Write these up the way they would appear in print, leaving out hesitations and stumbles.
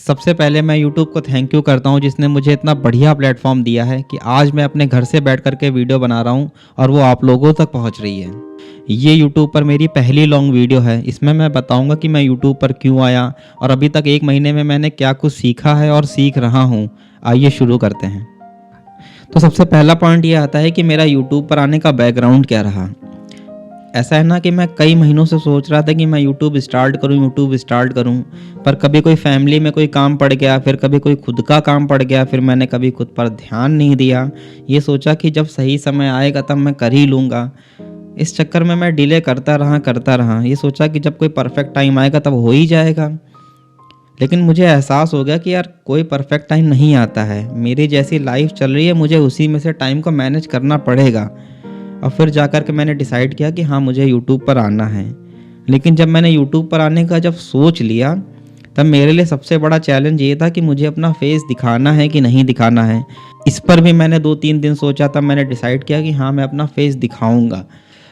सबसे पहले मैं यूट्यूब को थैंक यू करता हूँ जिसने मुझे इतना बढ़िया प्लेटफॉर्म दिया है कि आज मैं अपने घर से बैठ कर के वीडियो बना रहा हूँ और वो आप लोगों तक पहुँच रही है। ये यूट्यूब पर मेरी पहली लॉन्ग वीडियो है। इसमें मैं बताऊँगा कि मैं यूट्यूब पर क्यों आया और अभी तक 1 महीने में मैंने क्या कुछ सीखा है और सीख रहा हूँ। आइए शुरू करते हैं। तो सबसे पहला पॉइंट ये आता है कि मेरा यूट्यूब पर आने का बैकग्राउंड क्या रहा। ऐसा है ना कि मैं कई महीनों से सोच रहा था कि मैं यूट्यूब स्टार्ट करूं, पर कभी कोई फैमिली में कोई काम पड़ गया, फिर कभी कोई खुद का काम पड़ गया, फिर मैंने कभी खुद पर ध्यान नहीं दिया। ये सोचा कि जब सही समय आएगा तब मैं कर ही लूँगा। इस चक्कर में मैं डिले करता रहा। ये सोचा कि जब कोई परफेक्ट टाइम आएगा तब हो ही जाएगा। लेकिन मुझे एहसास हो गया कि यार कोई परफेक्ट टाइम नहीं आता है। मेरी जैसी लाइफ चल रही है, मुझे उसी में से टाइम को मैनेज करना पड़ेगा। और फिर जाकर के मैंने डिसाइड किया कि हाँ, मुझे यूट्यूब पर आना है। लेकिन जब मैंने यूट्यूब पर आने का जब सोच लिया, तब मेरे लिए सबसे बड़ा चैलेंज ये था कि मुझे अपना फेस दिखाना है कि नहीं दिखाना है। इस पर भी मैंने 2-3 दिन सोचा, तब मैंने डिसाइड किया कि हाँ, मैं अपना फेस दिखाऊंगा।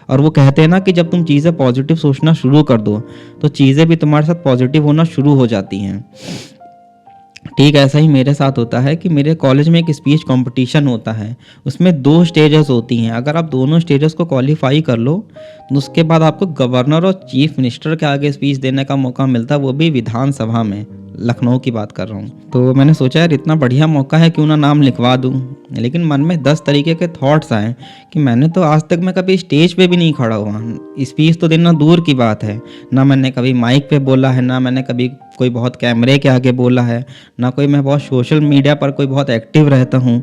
और वो कहते हैं ना कि जब तुम चीज़ें पॉजिटिव सोचना शुरू कर दो तो चीज़ें भी तुम्हारे साथ पॉजिटिव होना शुरू हो जाती हैं। ठीक ऐसा ही मेरे साथ होता है कि मेरे कॉलेज में एक स्पीच कंपटीशन होता है। उसमें 2 स्टेजेस होती हैं। अगर आप दोनों स्टेजेस को क्वालिफाई कर लो तो उसके बाद आपको गवर्नर और चीफ मिनिस्टर के आगे स्पीच देने का मौका मिलता है, वो भी विधानसभा में। लखनऊ की बात कर रहा हूँ। तो मैंने सोचा यार इतना बढ़िया मौका है, क्यों ना नाम लिखवा दूँ। लेकिन मन में 10 तरीके के थॉट्स आए कि मैंने तो आज तक मैं कभी स्टेज पे भी नहीं खड़ा हुआ, स्पीच तो देना दूर की बात है। ना मैंने कभी माइक पे बोला है, ना मैंने कभी कोई बहुत कैमरे के आगे बोला है, ना कोई मैं बहुत सोशल मीडिया पर कोई बहुत एक्टिव रहता हूँ।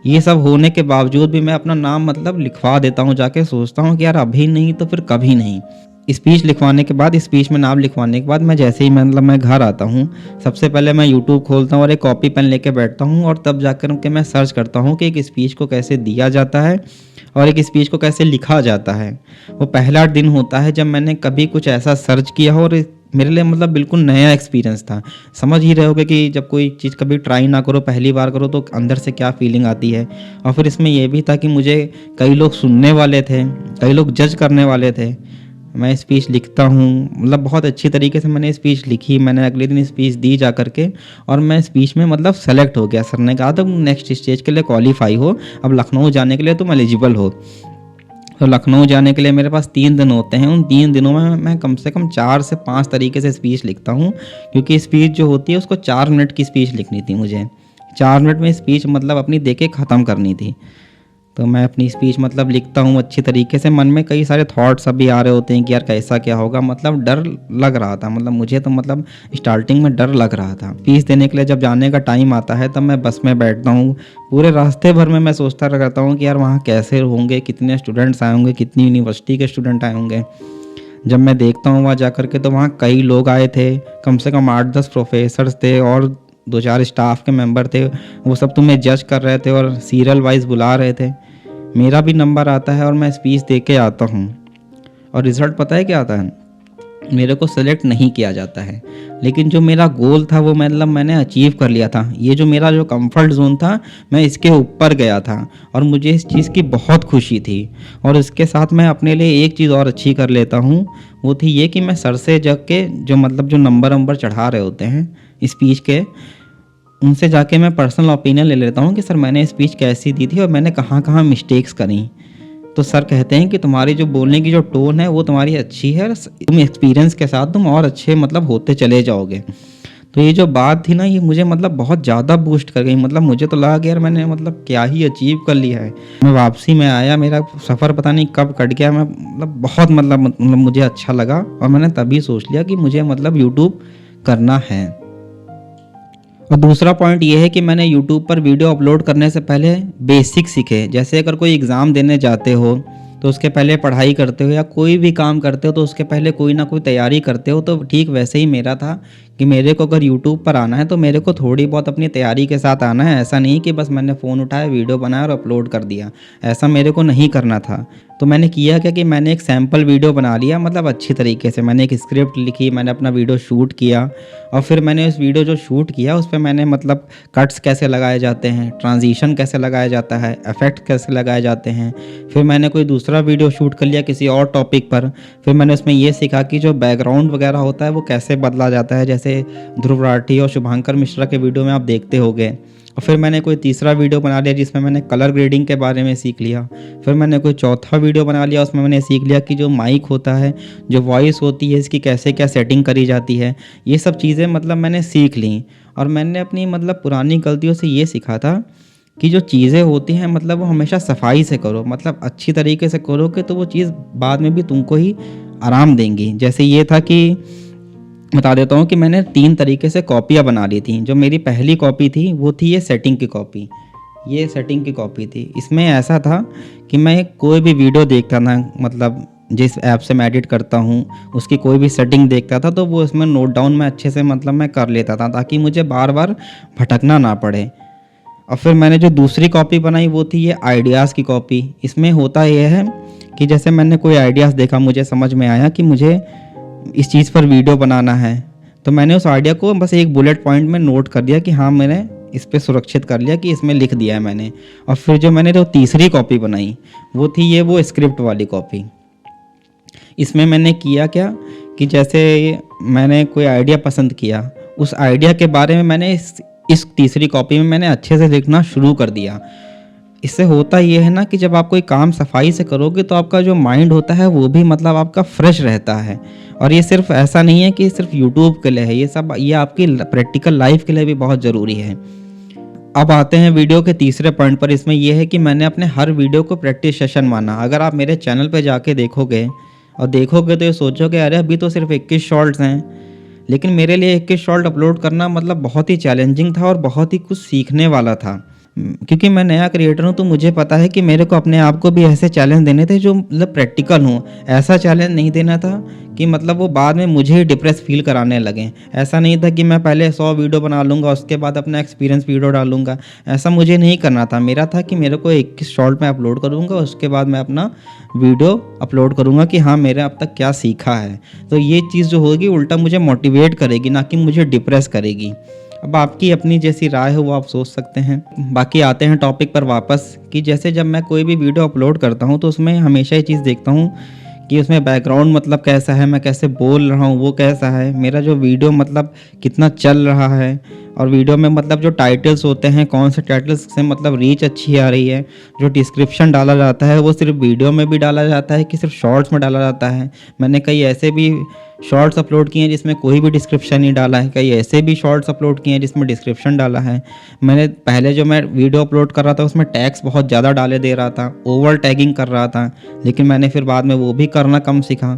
ये सब होने के बावजूद भी मैं अपना नाम मतलब लिखवा देता हूँ जाके। सोचता हूँ कि यार अभी नहीं तो फिर कभी नहीं। स्पीच लिखवाने के बाद, स्पीच में नाम लिखवाने के बाद मैं जैसे ही मतलब मैं घर आता हूँ, सबसे पहले मैं यूट्यूब खोलता हूँ और एक कॉपी पेन लेके बैठता हूँ और तब जाकर के मैं सर्च करता हूँ कि एक स्पीच को कैसे दिया जाता है और एक स्पीच को कैसे लिखा जाता है। वो पहला दिन होता है जब मैंने कभी कुछ ऐसा सर्च किया हो और मेरे लिए मतलब बिल्कुल नया एक्सपीरियंस था। समझ ही रहे होगे कि जब कोई चीज़ कभी ट्राई ना करो, पहली बार करो, तो अंदर से क्या फीलिंग आती है। और फिर इसमें यह भी था कि मुझे कई लोग सुनने वाले थे, कई लोग जज करने वाले थे। मैं स्पीच लिखता हूँ, मतलब बहुत अच्छी तरीके से मैंने स्पीच लिखी। मैंने अगले दिन स्पीच दी जा करके और मैं स्पीच में मतलब सेलेक्ट हो गया। सर ने कहा तुम नेक्स्ट स्टेज के लिए क्वालिफाई हो, अब लखनऊ जाने के लिए तुम एलिजिबल हो। तो लखनऊ जाने के लिए मेरे पास 3 दिन होते हैं। उन 3 दिनों में मैं कम से कम 4 से 5 तरीके से स्पीच लिखता हूँ, क्योंकि स्पीच जो होती है उसको 4 मिनट की स्पीच लिखनी थी मुझे। 4 मिनट में स्पीच मतलब अपनी दे के ख़त्म करनी थी। तो मैं अपनी स्पीच मतलब लिखता हूँ अच्छी तरीके से। मन में कई सारे थॉट्स अभी आ रहे होते हैं कि यार कैसा क्या होगा, मतलब डर लग रहा था। मतलब मुझे तो मतलब स्टार्टिंग में डर लग रहा था। स्पीच देने के लिए जब जाने का टाइम आता है तब मैं बस में बैठता हूँ। पूरे रास्ते भर में मैं सोचता रहता हूँ कि यार वहाँ कैसे होंगे, कितने स्टूडेंट्स आए होंगे, कितनी यूनिवर्सिटी के स्टूडेंट आए होंगे। जब मैं देखता हूँ वहाँ जा कर के तो वहाँ कई लोग आए थे, कम से कम 8-10 प्रोफेसर्स थे और 2-4 स्टाफ के मेंबर थे। वो सब तुम्हें जज कर रहे थे और सीरियल वाइज बुला रहे थे। मेरा भी नंबर आता है और मैं स्पीच दे के आता हूँ और रिज़ल्ट पता है क्या आता है, मेरे को सेलेक्ट नहीं किया जाता है। लेकिन जो मेरा गोल था वो मतलब मैंने अचीव कर लिया था। ये जो मेरा जो कंफर्ट जोन था, मैं इसके ऊपर गया था और मुझे इस चीज़ की बहुत खुशी थी। और इसके साथ मैं अपने लिए एक चीज़ और अच्छी कर लेता हूँ, वो थी ये कि मैं सर से जग के जो मतलब जो नंबर चढ़ा रहे होते हैं स्पीच के, उनसे जाके मैं पर्सनल ओपिनियन ले लेता हूँ कि सर मैंने स्पीच कैसी दी थी और मैंने कहाँ कहाँ मिस्टेक्स करी। तो सर कहते हैं कि तुम्हारी जो बोलने की जो टोन है वो तुम्हारी अच्छी है, तुम एक्सपीरियंस के साथ तुम और अच्छे मतलब होते चले जाओगे। तो ये जो बात थी ना, ये मुझे मतलब बहुत ज़्यादा बूस्ट कर गई। मतलब मुझे तो लगा कि यार मैंने मतलब क्या ही अचीव कर लिया है। मैं वापसी में आया, मेरा सफ़र पता नहीं कब कट गया। मैं मतलब बहुत मतलब मुझे अच्छा लगा और मैंने तभी सोच लिया कि मुझे मतलब यूट्यूब करना है। और दूसरा पॉइंट ये है कि मैंने यूट्यूब पर वीडियो अपलोड करने से पहले बेसिक सीखे। जैसे अगर कोई एग्ज़ाम देने जाते हो तो उसके पहले पढ़ाई करते हो, या कोई भी काम करते हो तो उसके पहले कोई ना कोई तैयारी करते हो। तो ठीक वैसे ही मेरा था कि मेरे को अगर यूट्यूब पर आना है तो मेरे को थोड़ी बहुत अपनी तैयारी के साथ आना है। ऐसा नहीं कि बस मैंने फ़ोन उठाया, वीडियो बनाया और अपलोड कर दिया। ऐसा मेरे को नहीं करना था। तो मैंने किया क्या कि मैंने एक सैम्पल वीडियो बना लिया, मतलब अच्छी तरीके से। मैंने एक स्क्रिप्ट लिखी, मैंने अपना वीडियो शूट किया और फिर मैंने उस वीडियो जो शूट किया उस पर मैंने मतलब कट्स कैसे लगाए जाते हैं, ट्रांजिशन कैसे लगाया जाता है, इफेक्ट कैसे लगाए जाते हैं। फिर मैंने कोई दूसरा वीडियो शूट कर लिया किसी और टॉपिक पर। फिर मैंने उसमें ये सीखा कि जो बैकग्राउंड वगैरह होता है वो कैसे बदला जाता है। जैसे जैसे ध्रुव राठी और शुभांकर मिश्रा के वीडियो में आप देखते होंगे। और फिर मैंने कोई तीसरा वीडियो बना लिया जिसमें मैंने कलर ग्रेडिंग के बारे में सीख लिया। फिर मैंने कोई चौथा वीडियो बना लिया, उसमें मैंने सीख लिया कि जो माइक होता है, जो वॉइस होती है, इसकी कैसे क्या सेटिंग करी जाती है। ये सब चीज़ें मतलब मैंने सीख ली। और मैंने अपनी मतलब पुरानी गलतियों से ये सीखा था कि जो चीज़ें होती हैं मतलब वो हमेशा सफाई से करो, मतलब अच्छी तरीके से करोगे तो वो चीज़ बाद में भी तुमको ही आराम देंगी। जैसे ये था कि बता देता हूँ कि मैंने 3 तरीके से कॉपियाँ बना ली थी। जो मेरी पहली कॉपी थी वो थी ये सेटिंग की कॉपी। ये सेटिंग की कॉपी थी। इसमें ऐसा था कि मैं कोई भी वीडियो देखता था, मतलब जिस ऐप से मैं एडिट करता हूँ उसकी कोई भी सेटिंग देखता था तो वो इसमें नोट डाउन मैं अच्छे से मतलब मैं कर लेता था, ताकि मुझे बार बार भटकना ना पड़े। और फिर मैंने जो दूसरी कॉपी बनाई वो थी ये आइडियाज़ की कॉपी। इसमें होता यह है कि जैसे मैंने कोई आइडियाज़ देखा, मुझे समझ में आया कि मुझे इस चीज़ पर वीडियो बनाना है, तो मैंने उस आइडिया को बस एक बुलेट पॉइंट में नोट कर दिया कि हाँ मैंने इस पे सुरक्षित कर लिया कि इसमें लिख दिया है मैंने। और फिर जो मैंने तीसरी कॉपी बनाई वो थी ये वो स्क्रिप्ट वाली कॉपी। इसमें मैंने किया क्या कि जैसे मैंने कोई आइडिया पसंद किया, उस आइडिया के बारे में मैंने इस तीसरी कॉपी में मैंने अच्छे से लिखना शुरू कर दिया। इससे होता ये है ना कि जब आप कोई काम सफाई से करोगे तो आपका जो माइंड होता है वो भी मतलब आपका फ्रेश रहता है। और ये सिर्फ ऐसा नहीं है कि सिर्फ यूट्यूब के लिए है, ये आपकी प्रैक्टिकल लाइफ के लिए भी बहुत ज़रूरी है। अब आते हैं वीडियो के तीसरे पॉइंट पर। इसमें यह है कि मैंने अपने हर वीडियो को प्रैक्टिस सेशन माना। अगर आप मेरे चैनल पर जाके देखोगे तो ये सोचोगे अरे अभी तो सिर्फ 21 शॉर्ट्स हैं, लेकिन मेरे लिए 21 शॉर्ट अपलोड करना मतलब बहुत ही चैलेंजिंग था और बहुत ही कुछ सीखने वाला था। क्योंकि मैं नया क्रिएटर हूँ तो मुझे पता है कि मेरे को अपने आप को भी ऐसे चैलेंज देने थे जो मतलब प्रैक्टिकल हों। ऐसा चैलेंज नहीं देना था कि मतलब वो बाद में मुझे ही डिप्रेस फील कराने लगे। ऐसा नहीं था कि मैं पहले 100 वीडियो बना लूँगा उसके बाद अपना एक्सपीरियंस वीडियो डालूंगा। ऐसा मुझे नहीं करना था। मेरा था कि मेरे को 21 शॉर्ट में अपलोड करूँगा, उसके बाद मैं अपना वीडियो अपलोड करूँगा कि हाँ मेरे अब तक क्या सीखा है। तो ये चीज़ जो होगी उल्टा मुझे मोटिवेट करेगी, ना कि मुझे डिप्रेस करेगी। अब आपकी अपनी जैसी राय हो वो आप सोच सकते हैं। बाकी आते हैं टॉपिक पर वापस कि जैसे जब मैं कोई भी वीडियो अपलोड करता हूँ तो उसमें हमेशा ये चीज़ देखता हूँ कि उसमें बैकग्राउंड मतलब कैसा है, मैं कैसे बोल रहा हूँ वो कैसा है, मेरा जो वीडियो मतलब कितना चल रहा है, और वीडियो में मतलब जो टाइटल्स होते हैं कौन से टाइटल्स से मतलब रीच अच्छी आ रही है, जो डिस्क्रिप्शन डाला जाता है वो सिर्फ वीडियो में भी डाला जाता है कि सिर्फ शॉर्ट्स में डाला जाता है। मैंने कई ऐसे भी शॉर्ट्स अपलोड किए हैं जिसमें कोई भी डिस्क्रिप्शन नहीं डाला है, कई ऐसे भी शॉर्ट्स अपलोड किए हैं जिसमें डिस्क्रिप्शन डाला है। मैंने पहले जो मैं वीडियो अपलोड कर रहा था उसमें टैग्स बहुत ज़्यादा डाले दे रहा था, ओवर टैगिंग कर रहा था, लेकिन मैंने फिर बाद में वो भी करना कम सीखा।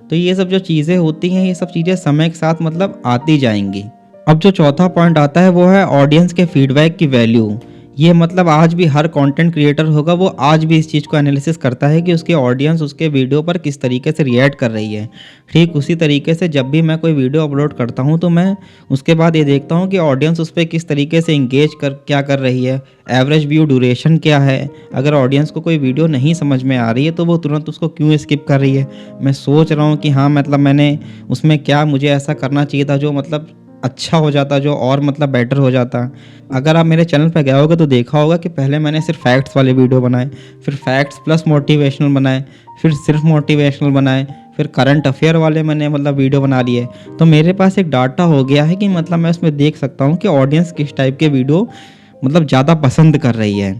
तो ये सब जो चीज़ें होती हैं ये सब चीज़ें समय के साथ मतलब आती जाएंगी। अब जो चौथा पॉइंट आता है वो है ऑडियंस के फीडबैक की वैल्यू। ये मतलब आज भी हर कंटेंट क्रिएटर होगा वो आज भी इस चीज़ को एनालिसिस करता है कि उसके ऑडियंस उसके वीडियो पर किस तरीके से रिएक्ट कर रही है। ठीक उसी तरीके से जब भी मैं कोई वीडियो अपलोड करता हूँ तो मैं उसके बाद ये देखता हूँ कि ऑडियंस उस पर किस तरीके से इंगेज क्या कर रही है, एवरेज व्यू ड्यूरेशन क्या है। अगर ऑडियंस को कोई वीडियो नहीं समझ में आ रही है तो वो तुरंत उसको क्यों स्किप कर रही है। मैं सोच रहा हूँ कि हाँ मतलब मैंने उसमें क्या मुझे ऐसा करना चाहिए था जो मतलब अच्छा हो जाता, जो और मतलब बेटर हो जाता। अगर आप मेरे चैनल पर गए होगे तो देखा होगा कि पहले मैंने सिर्फ फैक्ट्स वाले वीडियो बनाए, फिर फैक्ट्स प्लस मोटिवेशनल बनाए, फिर सिर्फ मोटिवेशनल बनाए, फिर करंट अफेयर वाले मैंने मतलब वीडियो बना लिए। तो मेरे पास एक डाटा हो गया है कि मतलब मैं उसमें देख सकता हूँ कि ऑडियंस किस टाइप के वीडियो मतलब ज़्यादा पसंद कर रही है।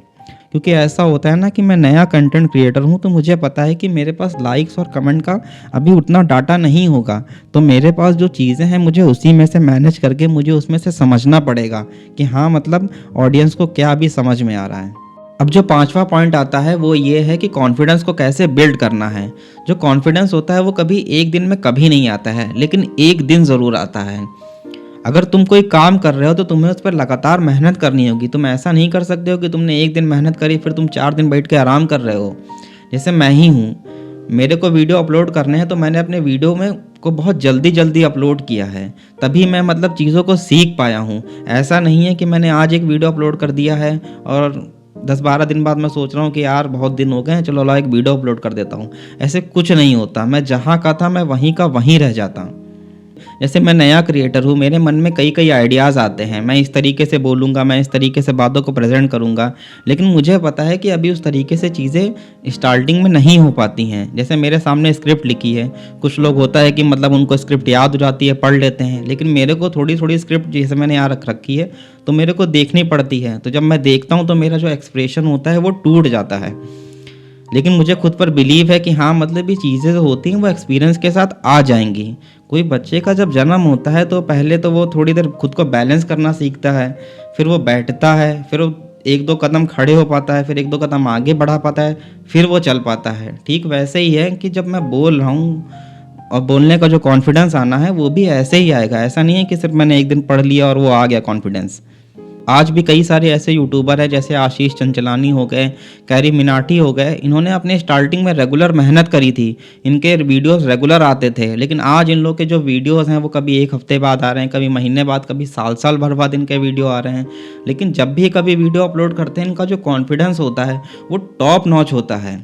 क्योंकि ऐसा होता है ना कि मैं नया कंटेंट क्रिएटर हूँ तो मुझे पता है कि मेरे पास लाइक्स और कमेंट का अभी उतना डाटा नहीं होगा। तो मेरे पास जो चीज़ें हैं मुझे उसी में से मैनेज करके मुझे उसमें से समझना पड़ेगा कि हाँ मतलब ऑडियंस को क्या अभी समझ में आ रहा है। अब जो पांचवा पॉइंट आता है वो ये है कि कॉन्फिडेंस को कैसे बिल्ड करना है। जो कॉन्फिडेंस होता है वो कभी एक दिन में कभी नहीं आता है, लेकिन एक दिन ज़रूर आता है। अगर तुम कोई काम कर रहे हो तो तुम्हें उस पर लगातार मेहनत करनी होगी। तुम ऐसा नहीं कर सकते हो कि तुमने एक दिन मेहनत करी फिर तुम 4 दिन बैठ के आराम कर रहे हो। जैसे मैं ही हूँ, मेरे को वीडियो अपलोड करने हैं तो मैंने अपने वीडियो में को बहुत जल्दी अपलोड किया है, तभी मैं मतलब चीज़ों को सीख पाया हूँ। ऐसा नहीं है कि मैंने आज एक वीडियो अपलोड कर दिया है और 10-12 दिन बाद मैं सोच रहा हूँ कि यार बहुत दिन हो गए हैं, चलो एक वीडियो अपलोड कर देता हूँ। ऐसे कुछ नहीं होता। मैं जहाँ का था मैं वहीं का वहीं रह जाता। जैसे मैं नया क्रिएटर हूँ, मेरे मन में कई कई आइडियाज़ आते हैं, मैं इस तरीके से बोलूँगा, मैं इस तरीके से बातों को प्रेजेंट करूँगा, लेकिन मुझे पता है कि अभी उस तरीके से चीज़ें स्टार्टिंग में नहीं हो पाती हैं। जैसे मेरे सामने स्क्रिप्ट लिखी है, कुछ लोग होता है कि मतलब उनको स्क्रिप्ट याद हो जाती है, पढ़ लेते हैं, लेकिन मेरे को थोड़ी थोड़ी स्क्रिप्ट जैसे मैंने यहाँ रख रखी है तो मेरे को देखनी पड़ती है। तो जब मैं देखता हूँ तो मेरा जो एक्सप्रेशन होता है वो टूट जाता है। लेकिन मुझे खुद पर बिलीव है कि हाँ, मतलब ये चीज़ें जो होती हैं वो एक्सपीरियंस के साथ आ जाएंगी। कोई बच्चे का जब जन्म होता है तो पहले तो वो थोड़ी देर खुद को बैलेंस करना सीखता है, फिर वो बैठता है, फिर वो एक दो कदम खड़े हो पाता है, फिर एक दो कदम आगे बढ़ा पाता है, फिर वो चल पाता है। ठीक वैसे ही है कि जब मैं बोल रहा हूँ और बोलने का जो कॉन्फिडेंस आना है वो भी ऐसे ही आएगा। ऐसा नहीं है कि सिर्फ मैंने एक दिन पढ़ लिया और वो आ गया कॉन्फिडेंस। आज भी कई सारे ऐसे यूट्यूबर हैं जैसे आशीष चंचलानी हो गए, कैरी मिनाटी हो गए, इन्होंने अपने स्टार्टिंग में रेगुलर मेहनत करी थी, इनके वीडियोस रेगुलर आते थे, लेकिन आज इन लोग के जो वीडियोस हैं वो कभी एक हफ्ते बाद आ रहे हैं, कभी महीने बाद, कभी साल साल भर बाद इनके वीडियो आ रहे हैं। लेकिन जब भी कभी वीडियो अपलोड करते हैं इनका जो कॉन्फिडेंस होता है वो टॉप नॉच होता है।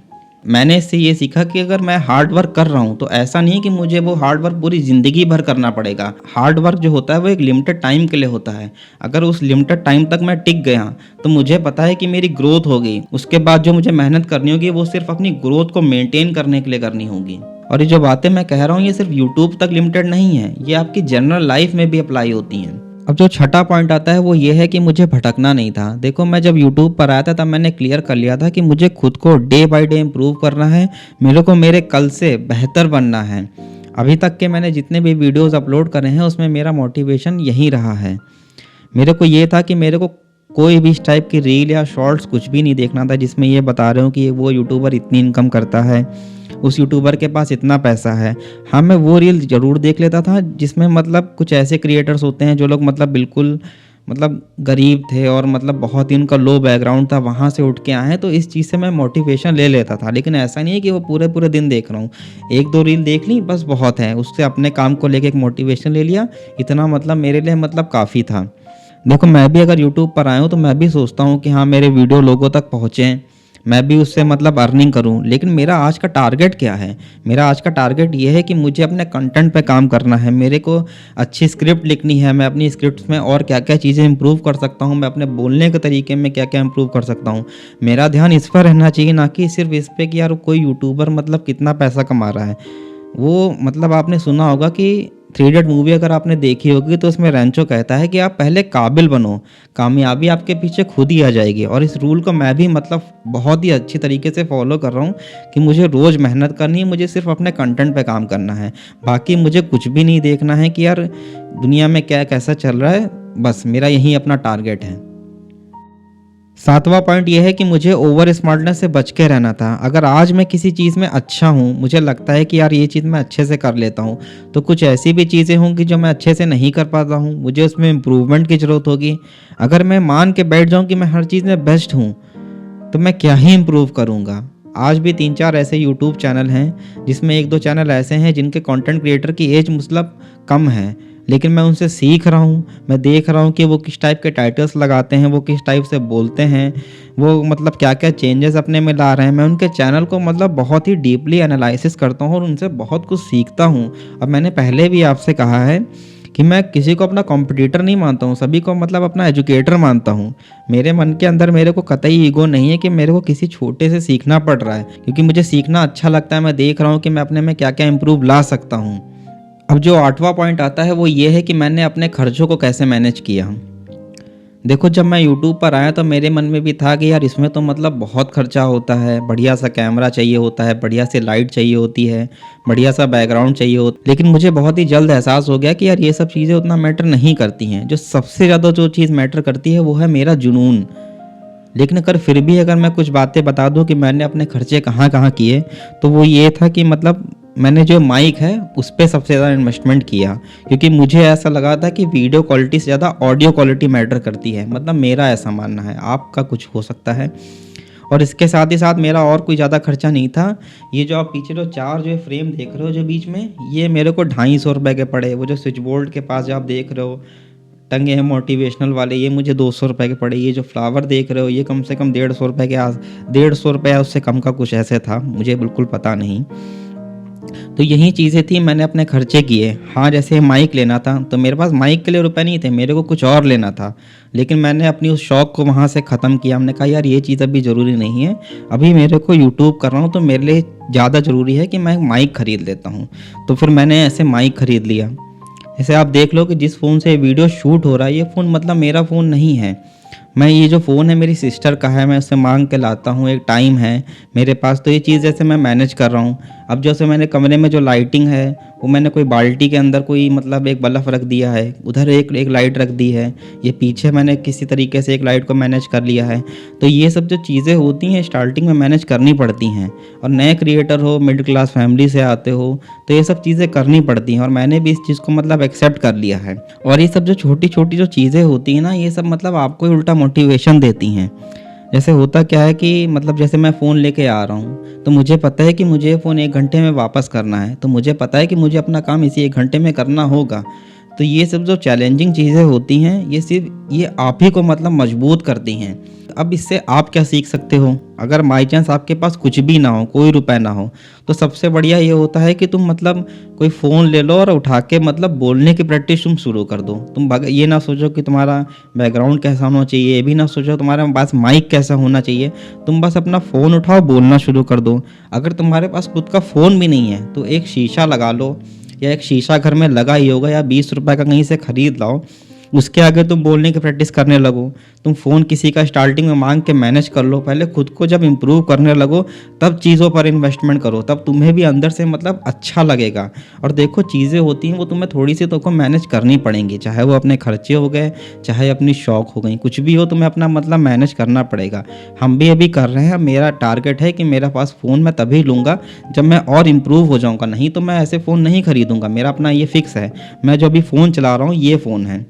मैंने इससे ये सीखा कि अगर मैं हार्ड वर्क कर रहा हूँ तो ऐसा नहीं कि मुझे वो हार्ड वर्क पूरी ज़िंदगी भर करना पड़ेगा। हार्ड वर्क जो होता है वो एक लिमिटेड टाइम के लिए होता है। अगर उस लिमिटेड टाइम तक मैं टिक गया तो मुझे पता है कि मेरी ग्रोथ होगी। उसके बाद जो मुझे मेहनत करनी होगी वो सिर्फ अपनी ग्रोथ को मेंटेन करने के लिए करनी होगी। और ये जो बातें मैं कह रहा हूँ ये सिर्फ यूट्यूब तक लिमिटेड नहीं है, ये आपकी जनरल लाइफ में भी अप्लाई होती हैं। अब जो छठा पॉइंट आता है वो ये है कि मुझे भटकना नहीं था। देखो, मैं जब यूट्यूब पर आया था तब मैंने क्लियर कर लिया था कि मुझे खुद को डे बाय डे इम्प्रूव करना है, मेरे को मेरे कल से बेहतर बनना है। अभी तक के मैंने जितने भी वीडियोस अपलोड करे हैं उसमें मेरा मोटिवेशन यही रहा है। मेरे को ये था कि मेरे को कोई भी इस टाइप की रील या शॉर्ट्स कुछ भी नहीं देखना था जिसमें ये बता रहे हो कि वो यूट्यूबर इतनी इनकम करता है, उस यूट्यूबर के पास इतना पैसा है। हाँ, मैं वो रील ज़रूर देख लेता था जिसमें मतलब कुछ ऐसे क्रिएटर्स होते हैं जो लोग मतलब बिल्कुल मतलब गरीब थे और मतलब बहुत ही उनका लो बैकग्राउंड था, वहाँ से उठ के आए हैं, तो इस चीज़ से मैं मोटिवेशन ले लेता था। लेकिन ऐसा नहीं है कि वो पूरे पूरे दिन देख रहा हूँ, एक दो रील देख ली बस बहुत है, उससे अपने काम को लेके एक मोटिवेशन ले लिया, इतना मतलब मेरे लिए मतलब काफ़ी था। देखो, मैं भी अगर यूट्यूब पर आया हूँ तो मैं भी सोचता हूँ कि हाँ, मेरे वीडियो लोगों तक पहुँचें, मैं भी उससे मतलब अर्निंग करूं। लेकिन मेरा आज का टारगेट क्या है? मेरा आज का टारगेट ये है कि मुझे अपने कंटेंट पे काम करना है, मेरे को अच्छी स्क्रिप्ट लिखनी है, मैं अपनी स्क्रिप्ट्स में और क्या क्या चीज़ें इंप्रूव कर सकता हूं, मैं अपने बोलने के तरीके में क्या क्या इंप्रूव कर सकता हूं। मेरा ध्यान इस पर रहना चाहिए, ना कि सिर्फ इस पर कि यार कोई यूट्यूबर मतलब कितना पैसा कमा रहा है। वो मतलब आपने सुना होगा कि थ्री इडियट मूवी अगर आपने देखी होगी तो उसमें रैंचो कहता है कि आप पहले काबिल बनो, कामयाबी आपके पीछे खुद ही आ जाएगी। और इस रूल को मैं भी मतलब बहुत ही अच्छी तरीके से फॉलो कर रहा हूँ कि मुझे रोज़ मेहनत करनी है, मुझे सिर्फ अपने कंटेंट पे काम करना है, बाकी मुझे कुछ भी नहीं देखना है कि यार दुनिया में क्या कैसा चल रहा है। बस मेरा यही अपना टारगेट है। सातवां पॉइंट यह है कि मुझे ओवर स्मार्टनेस से बच के रहना था। अगर आज मैं किसी चीज़ में अच्छा हूँ, मुझे लगता है कि यार ये चीज़ मैं अच्छे से कर लेता हूँ, तो कुछ ऐसी भी चीज़ें होंगी जो मैं अच्छे से नहीं कर पाता हूँ, मुझे उसमें इम्प्रूवमेंट की ज़रूरत होगी। अगर मैं मान के बैठ जाऊँ कि मैं हर चीज़ में बेस्ट हूँ तो मैं क्या ही इम्प्रूव करूँगा। आज भी 3-4 ऐसे यूट्यूब चैनल हैं जिसमें 1-2 चैनल ऐसे हैं जिनके कंटेंट क्रिएटर की एज मतलब कम है, लेकिन मैं उनसे सीख रहा हूँ, मैं देख रहा हूँ कि वो किस टाइप के टाइटल्स लगाते हैं, वो किस टाइप से बोलते हैं, वो मतलब क्या क्या चेंजेस अपने में ला रहे हैं। मैं उनके चैनल को मतलब बहुत ही डीपली एनालिसिस करता हूँ और उनसे बहुत कुछ सीखता हूँ। अब मैंने पहले भी आपसे कहा है कि मैं किसी को अपना कॉम्पिटिटर नहीं मानता हूँ, सभी को मतलब अपना एजुकेटर मानता हूँ। मेरे मन के अंदर मेरे को कतई ईगो नहीं है कि मेरे को किसी छोटे से सीखना पड़ रहा है, क्योंकि मुझे सीखना अच्छा लगता है। मैं देख रहा हूँ कि मैं अपने में क्या क्या इम्प्रूव ला सकता हूँ। अब जो 8वां पॉइंट आता है वो ये है कि मैंने अपने खर्चों को कैसे मैनेज किया। देखो, जब मैं यूट्यूब पर आया तो मेरे मन में भी था कि यार इसमें तो मतलब बहुत खर्चा होता है, बढ़िया सा कैमरा चाहिए होता है, बढ़िया सी लाइट चाहिए होती है, बढ़िया सा बैकग्राउंड चाहिए होता है। लेकिन मुझे बहुत ही जल्द एहसास हो गया कि यार ये सब चीज़ें उतना मैटर नहीं करती हैं। जो सबसे ज़्यादा जो चीज़ मैटर करती है वो है मेरा जुनून। लेकिन फिर भी अगर मैं कुछ बातें बता दूं कि मैंने अपने खर्चे कहाँ कहाँ किए, तो वो ये था कि मतलब मैंने जो माइक है उस पर सबसे ज़्यादा इन्वेस्टमेंट किया, क्योंकि मुझे ऐसा लगा था कि वीडियो क्वालिटी से ज़्यादा ऑडियो क्वालिटी मैटर करती है। मतलब मेरा ऐसा मानना है, आपका कुछ हो सकता है। और इसके साथ ही साथ मेरा और कोई ज़्यादा खर्चा नहीं था। ये जो आप पीछे जो 4 जो फ्रेम देख रहे हो जो बीच में, ये मेरे को 250 रुपये के पड़े। वो जो स्विच बोर्ड के पास जो आप देख रहे हो टंगे हैं मोटिवेशनल वाले, ये मुझे 200 रुपये के पड़े। ये जो फ्लावर देख रहे हो ये कम से कम 150 रुपये के 150 रुपये उससे कम का कुछ ऐसे था, मुझे बिल्कुल पता नहीं। तो यही चीज़ें थी, मैंने अपने खर्चे किए। हाँ, जैसे माइक लेना था तो मेरे पास माइक के लिए रुपए नहीं थे, मेरे को कुछ और लेना था। लेकिन मैंने अपनी उस शौक को वहाँ से ख़त्म किया। हमने कहा यार ये चीज़ अभी ज़रूरी नहीं है, अभी मेरे को यूट्यूब कर रहा हूँ तो मेरे लिए ज़्यादा ज़रूरी है कि मैं एक माइक खरीद लेता हूँ। तो फिर मैंने ऐसे माइक खरीद लिया। जैसे आप देख लो कि जिस फ़ोन से वीडियो शूट हो रहा है, ये फ़ोन मतलब मेरा फ़ोन नहीं है। मैं ये जो फ़ोन है मेरी सिस्टर का है, मैं उससे माँग के लाता हूँ, एक टाइम है मेरे पास, तो ये चीज़ जैसे मैं मैनेज कर रहा हूँ। अब जैसे मैंने कमरे में जो लाइटिंग है, वो मैंने कोई बाल्टी के अंदर कोई मतलब एक बल्ब रख दिया है, उधर एक लाइट रख दी है, ये पीछे मैंने किसी तरीके से एक लाइट को मैनेज कर लिया है। तो ये सब जो चीज़ें होती हैं स्टार्टिंग में मैनेज करनी पड़ती हैं, और नए क्रिएटर हो, मिडिल क्लास फैमिली से आते हो, तो ये सब चीज़ें करनी पड़ती हैं, और मैंने भी इस चीज़ को मतलब एक्सेप्ट कर लिया है। और ये सब जो छोटी-छोटी जो चीज़ें होती हैं ना, ये सब मतलब आपको ही उल्टा मोटिवेशन देती हैं। जैसे होता क्या है कि मतलब जैसे मैं फ़ोन लेके आ रहा हूँ, तो मुझे पता है कि मुझे ये फ़ोन 1 घंटे में वापस करना है, तो मुझे पता है कि मुझे अपना काम इसी 1 घंटे में करना होगा। तो ये सब जो चैलेंजिंग चीज़ें होती हैं, ये सिर्फ़ ये आप ही को मतलब मजबूत करती हैं। अब इससे आप क्या सीख सकते हो? अगर बाई चांस आपके पास कुछ भी ना हो, कोई रुपए ना हो, तो सबसे बढ़िया ये होता है कि तुम मतलब कोई फ़ोन ले लो और उठा के मतलब बोलने की प्रैक्टिस तुम शुरू कर दो। तुम ये ना सोचो कि तुम्हारा बैकग्राउंड कैसा होना चाहिए, ये भी ना सोचो तुम्हारे पास माइक कैसा होना चाहिए। तुम बस अपना फ़ोन उठाओ, बोलना शुरू कर दो। अगर तुम्हारे पास खुद का फ़ोन भी नहीं है, तो एक शीशा लगा लो, या एक शीशा घर में लगा ही होगा, या 20 रुपए का कहीं से खरीद लाओ, उसके आगे तुम बोलने की प्रैक्टिस करने लगो। तुम फ़ोन किसी का स्टार्टिंग में माँग के मैनेज कर लो। पहले खुद को जब इम्प्रूव करने लगो, तब चीज़ों पर इन्वेस्टमेंट करो, तब तुम्हें भी अंदर से मतलब अच्छा लगेगा। और देखो चीज़ें होती हैं वो तुम्हें थोड़ी-सी तो को मैनेज करनी पड़ेंगी, चाहे वो अपने खर्चे हो गए, चाहे अपनी शौक हो गई, कुछ भी हो तुम्हें अपना मतलब मैनेज करना पड़ेगा। हम भी अभी कर रहे हैं। मेरा टारगेट है कि मेरा पास फ़ोन मैं तभी लूँगा जब मैं और इम्प्रूव हो जाऊँगा, नहीं तो मैं ऐसे फ़ोन नहीं खरीदूँगा। मेरा अपना ये फ़िक्स है। मैं जो अभी फ़ोन चला रहा हूँ, ये फ़ोन है।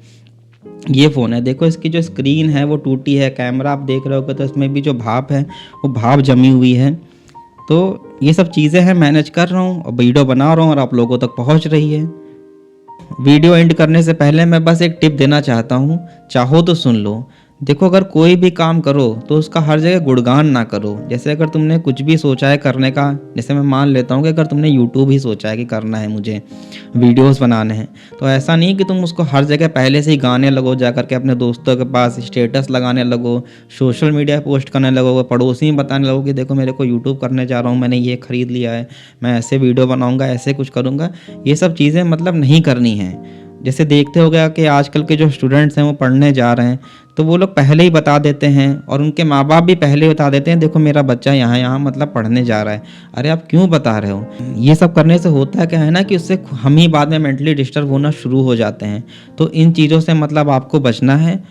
ये फ़ोन है, देखो इसकी जो स्क्रीन है वो टूटी है, कैमरा आप देख रहे होगे तो इसमें भी जो भाप है, वो भाप जमी हुई है। तो ये सब चीज़ें हैं, मैनेज कर रहा हूँ और वीडियो बना रहा हूँ और आप लोगों तक पहुँच रही है। वीडियो एंड करने से पहले मैं बस एक टिप देना चाहता हूँ, चाहो तो सुन लो। देखो अगर कोई भी काम करो तो उसका हर जगह गुणगान ना करो। जैसे अगर तुमने कुछ भी सोचा है करने का, जैसे मैं मान लेता हूँ कि अगर तुमने यूट्यूब ही सोचा है कि करना है मुझे, वीडियोस बनाने हैं, तो ऐसा नहीं कि तुम उसको हर जगह पहले से ही गाने लगो, जा कर के अपने दोस्तों के पास स्टेटस लगाने लगो, सोशल मीडिया पोस्ट करने लगो, पड़ोसी में बताने लगो कि देखो मेरे को यूट्यूब करने जा रहा हूँ, मैंने ये खरीद लिया है, मैं ऐसे वीडियो बनाऊँगा, ऐसे कुछ करूँगा। ये सब चीज़ें मतलब नहीं करनी हैं। जैसे देखते हो गया कि आजकल के जो स्टूडेंट्स हैं वो पढ़ने जा रहे हैं, तो वो लोग पहले ही बता देते हैं, और उनके माँ-बाप भी पहले ही बता देते हैं, देखो मेरा बच्चा यहाँ-यहाँ मतलब पढ़ने जा रहा है। अरे आप क्यों बता रहे हो? ये सब करने से होता क्या है ना कि उससे हम ही बाद में मेंटली डिस्टर्ब होना शुरू हो जाते हैं। तो इन चीज़ों से मतलब आपको बचना है।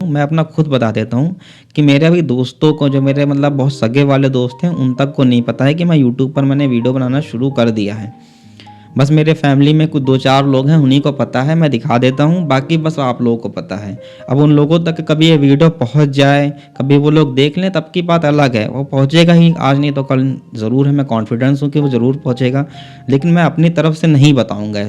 मैं अपना खुद बता देता हूँ कि मेरे अभी दोस्तों को, जो मेरे मतलब बहुत सगे वाले दोस्त हैं, उन तक को नहीं पता है कि मैं यूट्यूब पर मैंने वीडियो बनाना शुरू कर दिया है। बस मेरे फैमिली में कुछ 2-4 लोग हैं, उन्हीं को पता है, मैं दिखा देता हूँ, बाकी बस आप लोगों को पता है। अब उन लोगों तक कभी ये वीडियो पहुँच जाए, कभी वो लोग देख लें, तब की बात अलग है। वो पहुँचेगा ही, आज नहीं तो कल ज़रूर है, मैं कॉन्फिडेंस हूँ कि वो ज़रूर पहुँचेगा, लेकिन मैं अपनी तरफ से नहीं बताऊँगा।